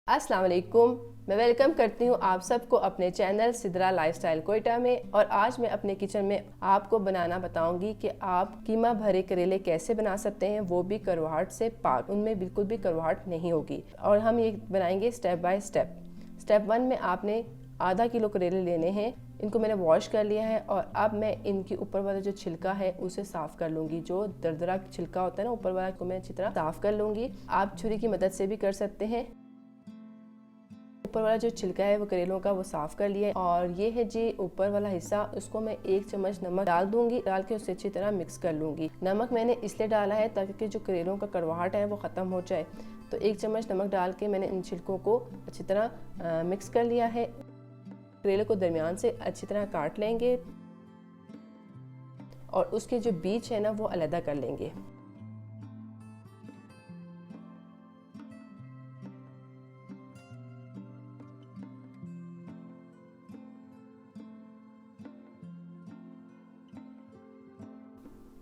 अस्सलाम वालेकुम। मैं वेलकम करती हूँ आप सबको अपने चैनल सिद्रा लाइफस्टाइल कोयटा में। और आज मैं अपने किचन में आपको बनाना बताऊंगी कि आप कीमा भरे करेले कैसे बना सकते हैं, वो भी करवाहट से पाक, उनमें बिल्कुल भी करवाहट नहीं होगी। और हम ये बनाएंगे स्टेप बाय स्टेप। स्टेप 1 में आपने आधा किलो करेले लेने हैं। इनको मैंने वॉश कर लिया है और अब मैं इनके ऊपर वाला जो छिलका है उसे साफ़ कर लूँगी। जो दरदरा छिलका होता है ना ऊपर वाला, को मैं अच्छी तरह साफ़ कर लूँगी। आप छुरी की मदद से भी कर सकते हैं। ऊपर वाला जो छिलका है वो करेलों का, वो साफ़ कर लिया है। और ये है जी ऊपर वाला हिस्सा, उसको मैं 1 चम्मच नमक डाल दूंगी। डाल के उसे अच्छी तरह मिक्स कर लूँगी। नमक मैंने इसलिए डाला है ताकि जो करेलों का कड़वाहट है वो ख़त्म हो जाए। तो 1 चम्मच नमक डाल के मैंने इन छिलकों को अच्छी तरह मिक्स कर लिया है। करेले को दरमियान से अच्छी तरह काट लेंगे और उसके जो बीज है ना वो अलग कर लेंगे।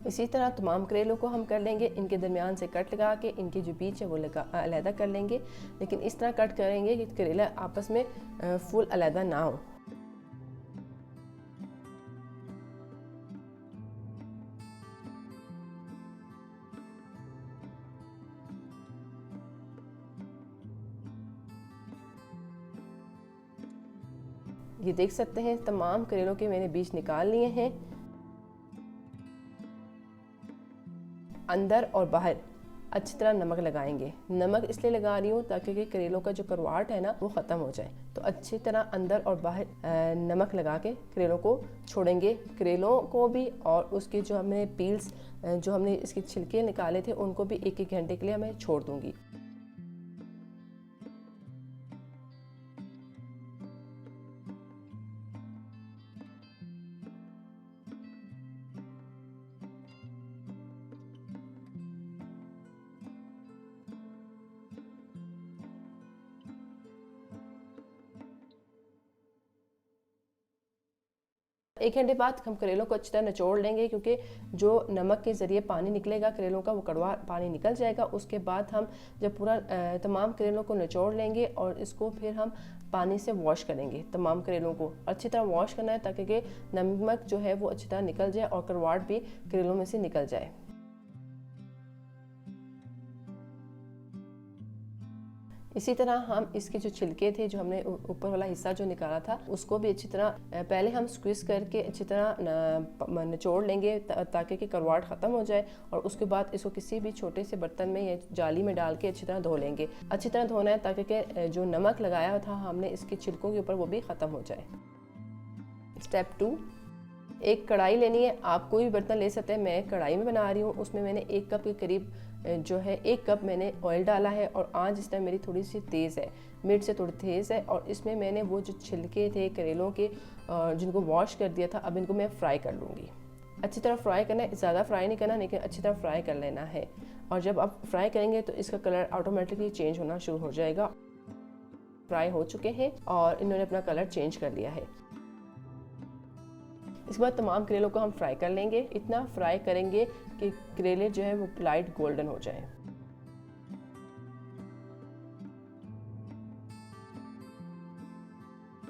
इसी तरह तमाम करेलों को हम कर लेंगे। इनके दरमियान से कट लगा के इनके जो बीज है वो अलग कर लेंगे। लेकिन इस तरह कट करेंगे कि करेला आपस में फुल अलग ना हो। ये देख सकते हैं तमाम करेलों के मैंने बीज निकाल लिए हैं। अंदर और बाहर अच्छी तरह नमक लगाएंगे। नमक इसलिए लगा रही हूँ ताकि करेलों का जो करवाहट है ना वो ख़त्म हो जाए। तो अच्छी तरह अंदर और बाहर नमक लगा के करेलों को छोड़ेंगे। करेलों को भी और उसके जो हमने पील्स, जो हमने इसके छिलके निकाले थे, उनको भी 1-1 घंटे के लिए मैं छोड़ दूँगी। एक घंटे बाद हम करेलों को अच्छी तरह निचोड़ लेंगे, क्योंकि जो नमक के ज़रिए पानी निकलेगा करेलों का, वो कड़वा पानी निकल जाएगा। उसके बाद हम जब पूरा तमाम करेलों को निचोड़ लेंगे और इसको फिर हम पानी से वॉश करेंगे। तमाम करेलों को अच्छी तरह वॉश करना है ताकि कि नमक जो है वो अच्छी तरह निकल जाए और करवाहट भी करेलों में से निकल जाए। इसी तरह हम इसके जो छिलके थे, जो हमने ऊपर वाला हिस्सा जो निकाला था, उसको भी अच्छी तरह पहले हम स्क्वीज़ करके अच्छी तरह निचोड़ लेंगे ताकि कि करवाहट ख़त्म हो जाए। और उसके बाद इसको किसी भी छोटे से बर्तन में या जाली में डाल के अच्छी तरह धो लेंगे। अच्छी तरह धोना है ताकि कि जो नमक लगाया था हमने इसके छिलकों के ऊपर, वो भी ख़त्म हो जाए। स्टेप 2, एक कढ़ाई लेनी है। आप कोई भी बर्तन ले सकते हैं। मैं कढ़ाई में बना रही हूँ। उसमें मैंने 1 कप के करीब जो है 1 कप मैंने ऑयल डाला है। और आंच इस टाइम मेरी थोड़ी सी तेज़ है, मिड से थोड़ी तेज़ है। और इसमें मैंने वो जो छिलके थे करेलों के, जिनको वॉश कर दिया था, अब इनको मैं फ्राई कर लूँगी। अच्छी तरह फ्राई करना है, ज़्यादा फ्राई नहीं करना, लेकिन अच्छी तरह फ्राई कर लेना है। और जब आप फ्राई करेंगे तो इसका कलर ऑटोमेटिकली चेंज होना शुरू हो जाएगा। फ्राई हो चुके हैं और इन्होंने अपना कलर चेंज कर लिया है। इसके बाद तमाम करेलों को हम फ्राई कर लेंगे। इतना फ्राई करेंगे कि करेले जो है वो लाइट गोल्डन हो जाए।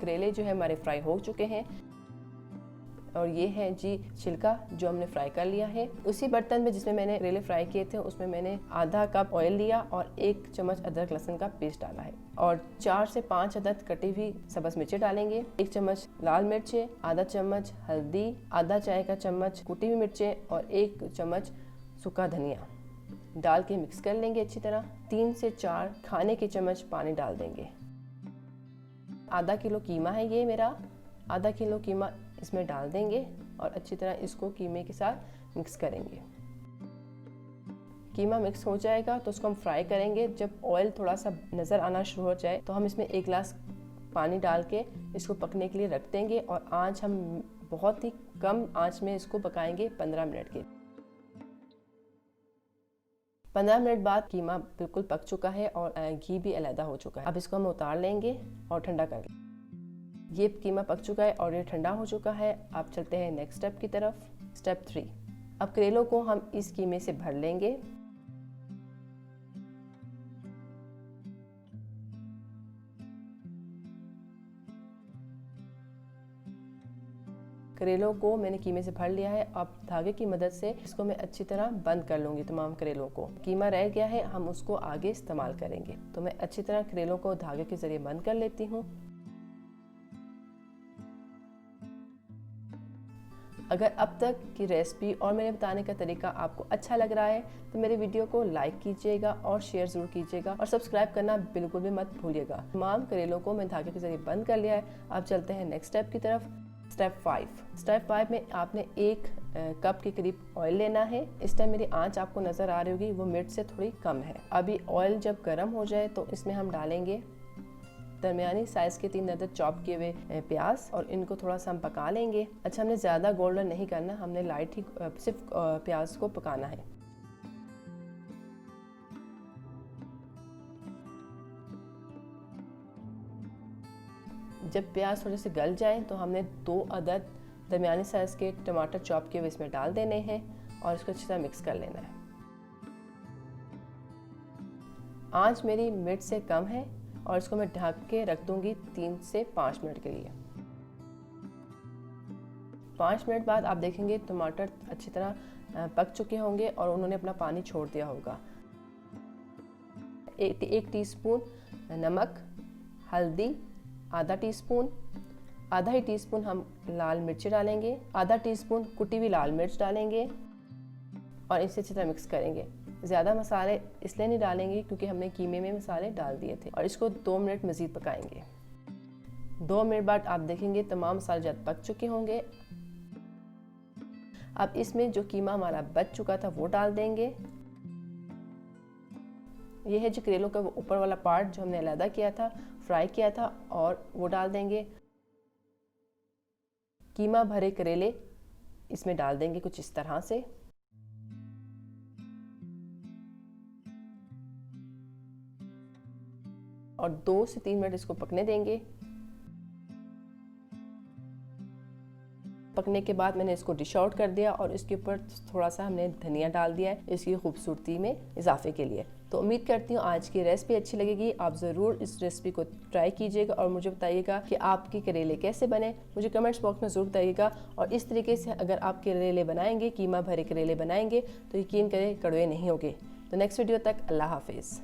करेले जो है हमारे फ्राई हो चुके हैं। और ये है जी छिलका जो हमने फ्राई कर लिया है। उसी बर्तन में जिसमें मैंने करेले फ्राई किए थे, उसमें मैंने आधा कप ऑयल लिया और 1 चम्मच अदरक लहसुन का पेस्ट डाला है। और 4 से 5 अदद कटी हुई सब्ज़ मिर्चें डालेंगे। 1 चम्मच लाल मिर्चें, आधा चम्मच हल्दी, आधा चाय का चम्मच कुटी हुई मिर्चें और 1 चम्मच सूखा धनिया डाल के मिक्स कर लेंगे अच्छी तरह। 3 से 4 खाने के चम्मच पानी डाल देंगे। आधा किलो कीमा है ये मेरा, आधा किलो कीमा इसमें डाल देंगे और अच्छी तरह इसको कीमे के साथ मिक्स करेंगे। कीमा मिक्स हो जाएगा तो उसको हम फ्राई करेंगे। जब ऑयल थोड़ा सा नज़र आना शुरू हो जाए तो हम इसमें 1 गिलास पानी डाल के इसको पकने के लिए रख देंगे। और आँच हम बहुत ही कम आँच में इसको पकाएंगे 15 मिनट के। 15 मिनट बाद कीमा बिल्कुल पक चुका है और घी भी अलग हो चुका है। अब इसको हम उतार लेंगे और ठंडा कर लेंगे। ये कीमा पक चुका है और ये ठंडा हो चुका है। अब चलते हैं नेक्स्ट स्टेप की तरफ। स्टेप 3, अब करेलों को हम इस कीमे से भर लेंगे। करेलों को मैंने कीमे से भर लिया है। अब धागे की मदद से इसको मैं अच्छी तरह बंद कर लूँगी तमाम करेलों को। कीमा रह गया है, हम उसको आगे इस्तेमाल करेंगे। तो मैं अच्छी तरह करेलों को धागे के ज़रिए बंद कर लेती हूँ। अगर अब तक की रेसिपी और मेरे बताने का तरीका आपको अच्छा लग रहा है तो मेरे वीडियो को लाइक कीजिएगा और शेयर ज़रूर कीजिएगा और सब्सक्राइब करना बिल्कुल भी मत भूलिएगा। तमाम करेलों को मैं धागे के ज़रिए बंद कर लिया है। अब चलते हैं नेक्स्ट स्टेप की तरफ। स्टेप 5 में आपने 1 कप के करीब ऑयल लेना है। इस टाइम मेरी आंच आपको नज़र आ रही होगी, वो मिर्च से थोड़ी कम है। अभी ऑयल जब गर्म हो जाए तो इसमें हम डालेंगे दरमियानी साइज़ के 3 अदद चॉप किए हुए प्याज और इनको थोड़ा सा हम पका लेंगे। अच्छा, हमने ज़्यादा गोल्डन नहीं करना, हमने लाइट ही सिर्फ प्याज को पकाना है। जब प्याज थोड़े से गल जाएं तो हमने 2 अदद दरमियानी साइज़ के टमाटर चॉप किए हुए इसमें डाल देने हैं और इसको अच्छी तरह मिक्स कर लेना है। आंच मेरी मिर्च से कम है और इसको मैं ढक के रख दूंगी 3 से 5 मिनट के लिए। 5 मिनट बाद आप देखेंगे टमाटर अच्छी तरह पक चुके होंगे और उन्होंने अपना पानी छोड़ दिया होगा। 1 टीस्पून नमक, हल्दी, आधा ही टीस्पून हम लाल मिर्च डालेंगे, आधा टीस्पून कुटी हुई लाल मिर्च डालेंगे और इसे अच्छी तरह मिक्स करेंगे। ज़्यादा मसाले इसलिए नहीं डालेंगे क्योंकि हमने कीमे में मसाले डाल दिए थे और इसको 2 मिनट मज़ीद पकाएंगे। 2 मिनट बाद आप देखेंगे तमाम मसाले जब पक चुके होंगे। अब इसमें जो कीमा हमारा बच चुका था वो डाल देंगे। ये है जो करेलों का वो ऊपर वाला पार्ट जो हमने अलग किया था, फ्राई किया था, और वो डाल देंगे। कीमा भरे करेले इसमें डाल देंगे कुछ इस तरह से। और 2 से 3 मिनट इसको पकने देंगे। पकने के बाद मैंने इसको डिश आउट कर दिया और इसके ऊपर थोड़ा सा हमने धनिया डाल दिया है इसकी खूबसूरती में इजाफे के लिए। तो उम्मीद करती हूँ आज की रेसिपी अच्छी लगेगी। आप ज़रूर इस रेसिपी को ट्राई कीजिएगा और मुझे बताइएगा कि आपके करेले कैसे बने। मुझे कमेंट्स बॉक्स में ज़रूर बताइएगा। और इस तरीके से अगर आप करेले बनाएंगे, कीमा भरे करेले बनाएंगे, तो यकीन करें कड़वे नहीं होंगे। तो नेक्स्ट वीडियो तक अल्लाह हाफिज़।